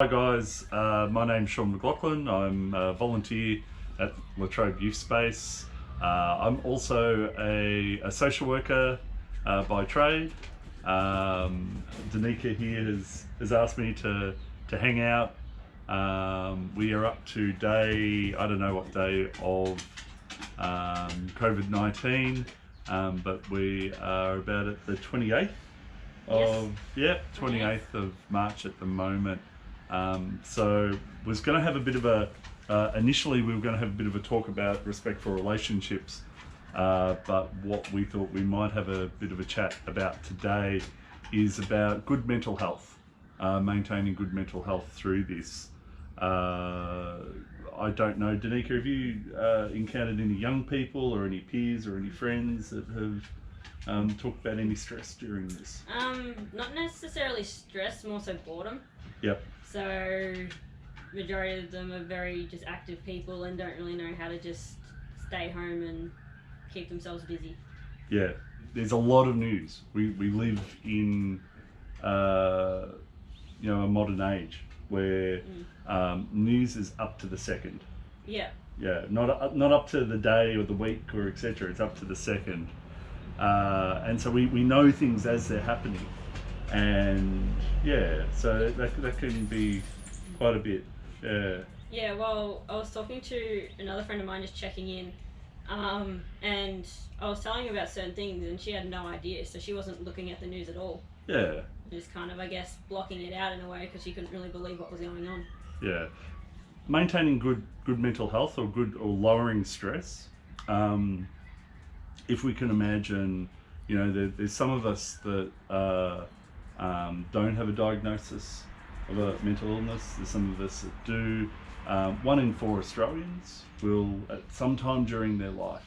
Hi guys, my name's Sean McLaughlin. I'm a volunteer at Latrobe Youth Space. I'm also a social worker by trade. Danica here has asked me to hang out. We are up to day, I don't know what day of COVID-19, but we are about at the 28th of, Yes. 28th of March at the moment. So was going to have a bit of a, initially we were going to have a bit of a talk about respectful relationships, but what we thought we might have a bit of a chat about today is about good mental health, maintaining good mental health through this. I don't know, Danica, have you encountered any young people or any peers or any friends that have talked about any stress during this? Not necessarily stress, more so boredom. Yep. So, majority of them are very just active people and don't really know how to just stay home and keep themselves busy. Yeah, there's a lot of news. We live in a modern age where news is up to the second. Yeah. Yeah, not up to the day or the week or etc. It's up to the second, and so we know things as they're happening, and yeah, so that can be quite a bit. Yeah. Yeah. Well, I was talking to another friend of mine just checking in, and I was telling her about certain things, and she had no idea, so she wasn't looking at the news at all. Yeah. Just kind of, I guess, blocking it out in a way because she couldn't really believe what was going on. Yeah. Maintaining good mental health or lowering stress. If we can imagine, there's some of us that don't have a diagnosis of a mental illness. There's some of us that do. 1 in 4 Australians will, at some time during their life,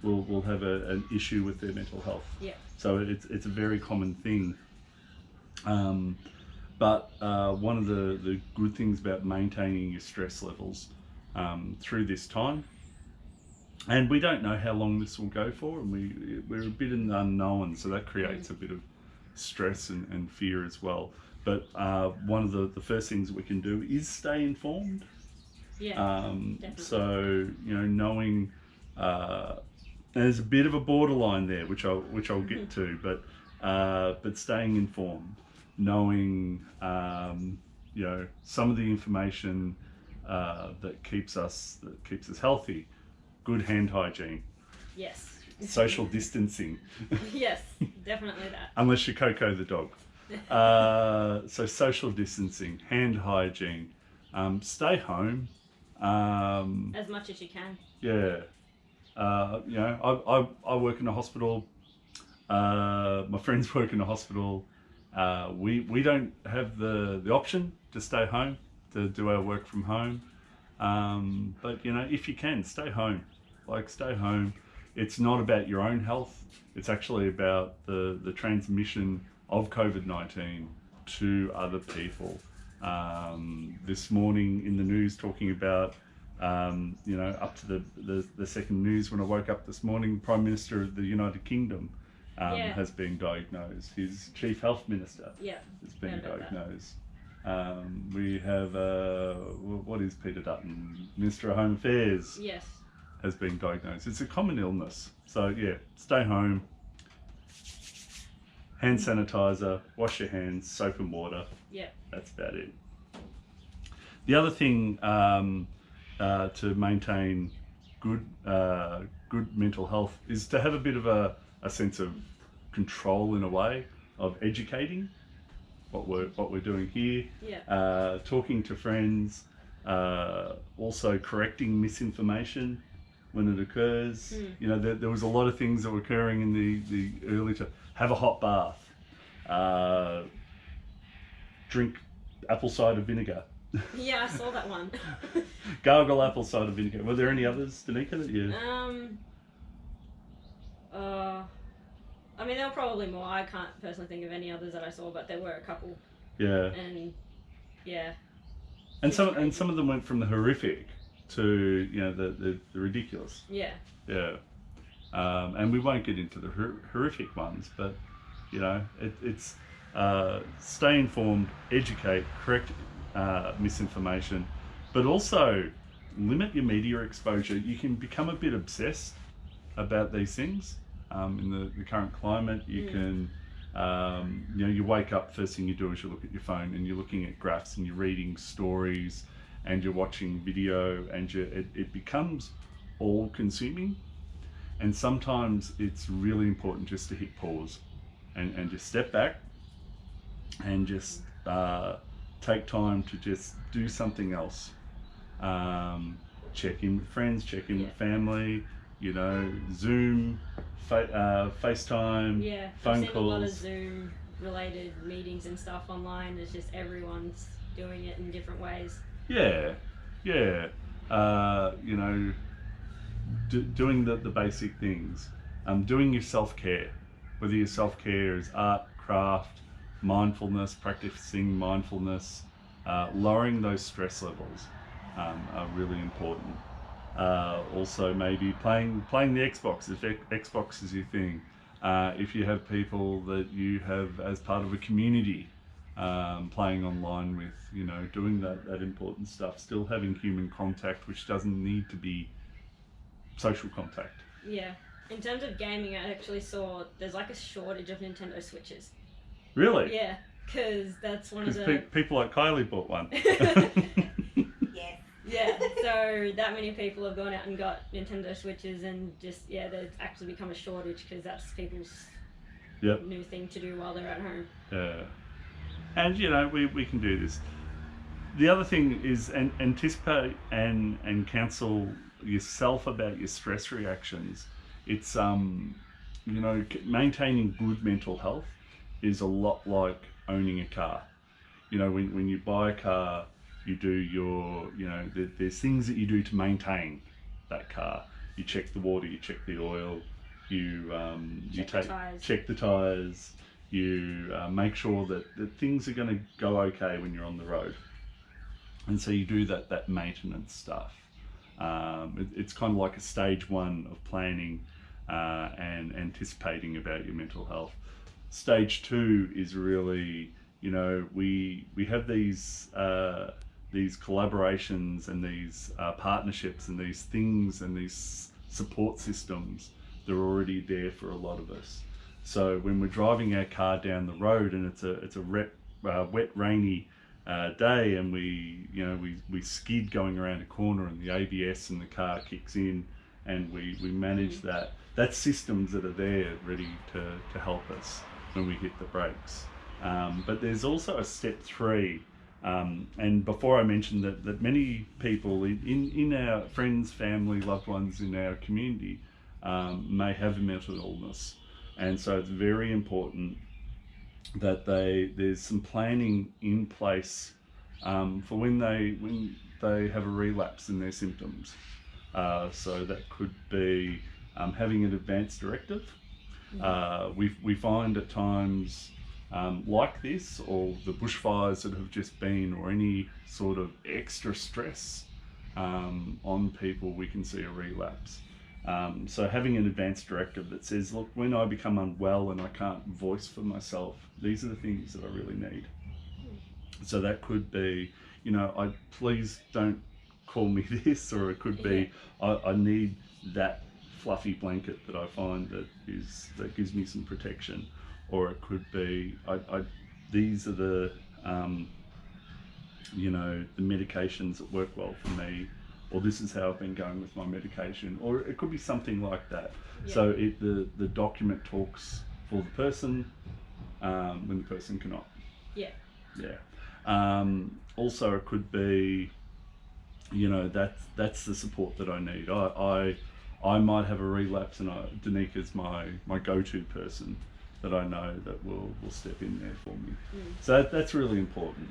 will have an issue with their mental health. Yeah. So it's a very common thing. But one of the good things about maintaining your stress levels through this time, and we don't know how long this will go for, and we're a bit in the unknown, so that creates a bit of stress and fear as well. But one of the first things that we can do is stay informed. Yeah, definitely. So knowing there's a bit of a borderline there, which I'll get to, but staying informed, knowing some of the information that keeps us healthy, good hand hygiene, Yes. social distancing. Yes, definitely that. Unless you're Coco the dog. So social distancing, hand hygiene, stay home. As much as you can. Yeah. I work in a hospital. My friends work in a hospital. We don't have the option to stay home, to do our work from home. But if you can, stay home. Stay home. It's not about your own health. It's actually about the transmission of COVID-19 to other people. This morning in the news talking about, up to the second news when I woke up this morning, Prime Minister of the United Kingdom has been diagnosed. His Chief Health Minister has been diagnosed. We have, what is Peter Dutton? Minister of Home Affairs has been diagnosed. It's a common illness. So yeah, stay home, hand sanitizer, wash your hands, soap and water. Yeah. That's about it. The other thing to maintain good mental health is to have a bit of a sense of control, in a way, of educating what we're doing here. Yeah. Talking to friends, also correcting misinformation when it occurs. There was a lot of things that were occurring in the early to have a hot bath, drink apple cider vinegar. Yeah, I saw that one. Gargle apple cider vinegar. Were there any others, Danica, that you? I mean, there were probably more. I can't personally think of any others that I saw, but there were a couple. Yeah. And yeah. And some of them went from the horrific to the ridiculous. Yeah. Yeah. And we won't get into the horrific ones, but it's stay informed, educate, misinformation, but also limit your media exposure. You can become a bit obsessed about these things. In the current climate, you can, you wake up, first thing you do is you look at your phone and you're looking at graphs and you're reading stories and you're watching video, and it becomes all consuming. And sometimes it's really important just to hit pause and just step back and just take time to just do something else. Check in with friends, check in with family, Zoom, FaceTime, Yeah, phone I've seen calls. a lot of Zoom related meetings and stuff online. It's just everyone's doing it in different ways. Yeah. Doing the basic things. Doing your self-care, whether your self-care is art, craft, mindfulness, practicing mindfulness, lowering those stress levels are really important. Also, maybe playing the Xbox, if Xbox is your thing. If you have people that you have as part of a community, playing online with, doing that important stuff, still having human contact, which doesn't need to be social contact. Yeah. In terms of gaming, I actually saw there's like a shortage of Nintendo Switches. Really? Yeah, because that's one of Because the... people like Kylie bought one. Yes. Yeah, so that many people have gone out and got Nintendo Switches, and just, there's actually become a shortage because that's people's Yep. new thing to do while they're at home. Yeah. And we can do this. The other thing is anticipate and counsel yourself about your stress reactions. It's maintaining good mental health is a lot like owning a car. When you buy a car, you do your, there's things that you do to maintain that car. You check the water, you check the oil, you check the tires, you make sure that things are going to go okay when you're on the road. And so you do that maintenance stuff. It's kind of like a stage one of planning and anticipating about your mental health. Stage two is really, we have these collaborations and these partnerships and these things and these support systems. They're already there for a lot of us. So when we're driving our car down the road and it's a wet, rainy day, and we skid going around a corner, and the ABS in the car kicks in, and we manage that. That's systems that are there ready to help us when we hit the brakes. But there's also a step three, and before I mentioned that many people in our friends, family, loved ones in our community may have a mental illness, and so it's very important that there's some planning in place for when they have a relapse in their symptoms. So that could be having an advance directive. We find at times like this, or the bushfires that have just been, or any sort of extra stress on people, we can see a relapse. So having an advance directive that says, look, when I become unwell and I can't voice for myself, these are the things that I really need. So that could be, please don't call me this, or it could be, I need that fluffy blanket that I find that gives me some protection, or it could be, these are the medications that work well for me, or this is how I've been going with my medication, or it could be something like that. Yeah. So the document talks for the person when the person cannot. Yeah. Also, it could be, that's the support that I need. I might have a relapse, and Danica's my go-to person that I know that will step in there for me. So that's really important.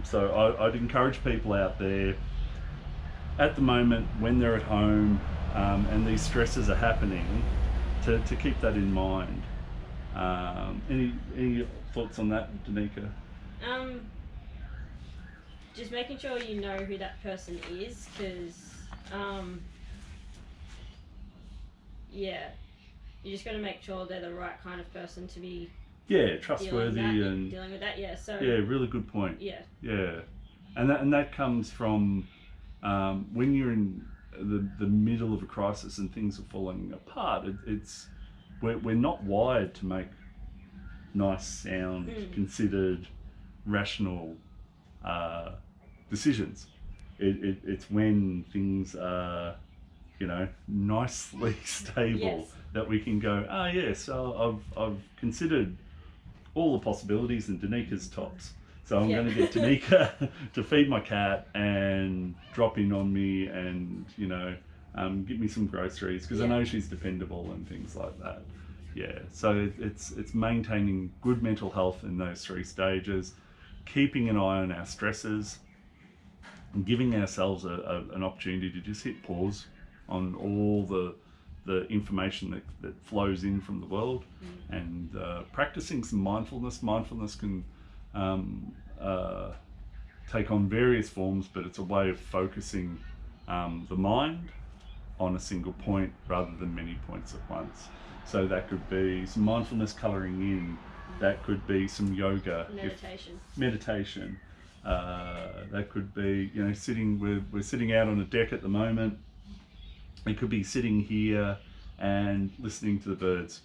So I'd encourage people out there at the moment, when they're at home and these stresses are happening, to keep that in mind. Any thoughts on that, Danica? Just making sure you know who that person is, because you just got to make sure they're the right kind of person to be trustworthy dealing with that. So really good point. Yeah. and that comes from when you're in the middle of a crisis and things are falling apart. We're not wired to make nice, sound, considered, rational decisions. It's when things are, nicely stable, Yes. that we can go, yes, I've considered all the possibilities, and Danica's tops. So I'm going to get Danica to feed my cat and drop in on me and, give me some groceries, because I know she's dependable and things like that. Yeah, so it's maintaining good mental health in those 3 stages, keeping an eye on our stresses, and giving ourselves an opportunity to just hit pause on all the information that flows in from the world, and practicing some mindfulness. Mindfulness can take on various forms, but it's a way of focusing the mind on a single point rather than many points at once. So that could be some mindfulness colouring in, that could be some yoga, meditation. That could be, we're sitting out on a deck at the moment. It could be sitting here and listening to the birds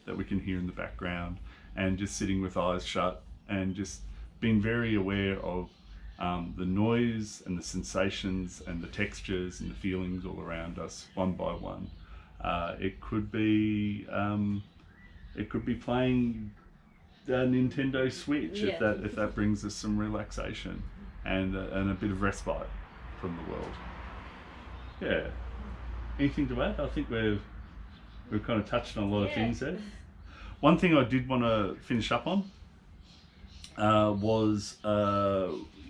that we can hear in the background, and just sitting with eyes shut and just being very aware of the noise and the sensations and the textures and the feelings all around us, one by one. It could be playing a Nintendo Switch, if that brings us some relaxation and a bit of respite from the world. Yeah. Anything to add? I think we've kind of touched on a lot of things there. One thing I did want to finish up on was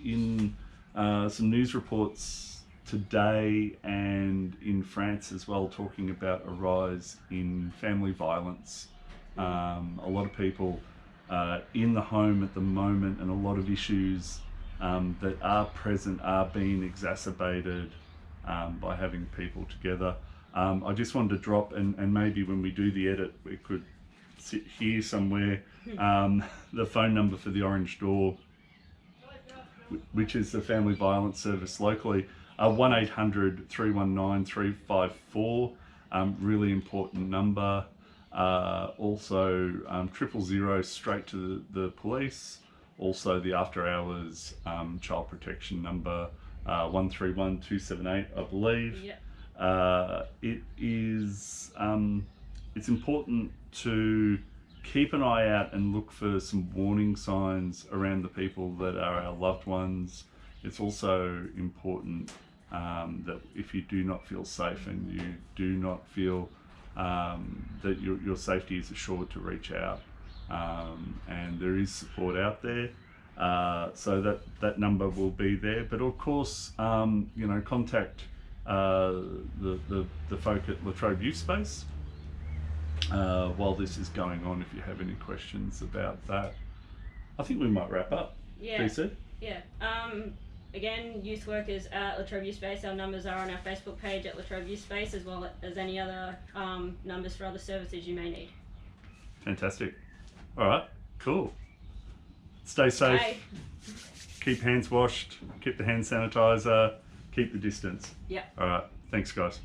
in some news reports today and in France as well, talking about a rise in family violence. A lot of people in the home at the moment, and a lot of issues that are present are being exacerbated by having people together. I just wanted to drop, and maybe when we do the edit, we could sit here somewhere, the phone number for the Orange Door, which is the family violence service locally, 1800 319 354, really important number. Also 000 straight to the police. Also the after hours child protection number, 131 278, I believe. It is it's important to keep an eye out and look for some warning signs around the people that are our loved ones. It's also important that if you do not feel safe and you do not feel that your safety is assured, to reach out, and there is support out there. So that number will be there, but of course, contact the folk at La Trobe Youth Space while this is going on, if you have any questions about that. I think we might wrap up. DC? Again, youth workers at La Trobe Youth Space. Our numbers are on our Facebook page at La Trobe Youth Space, as well as any other numbers for other services you may need. Fantastic. All right, cool. Stay safe. Bye. Keep hands washed. Keep the hand sanitizer. Keep the distance. Yeah. All right. Thanks, guys.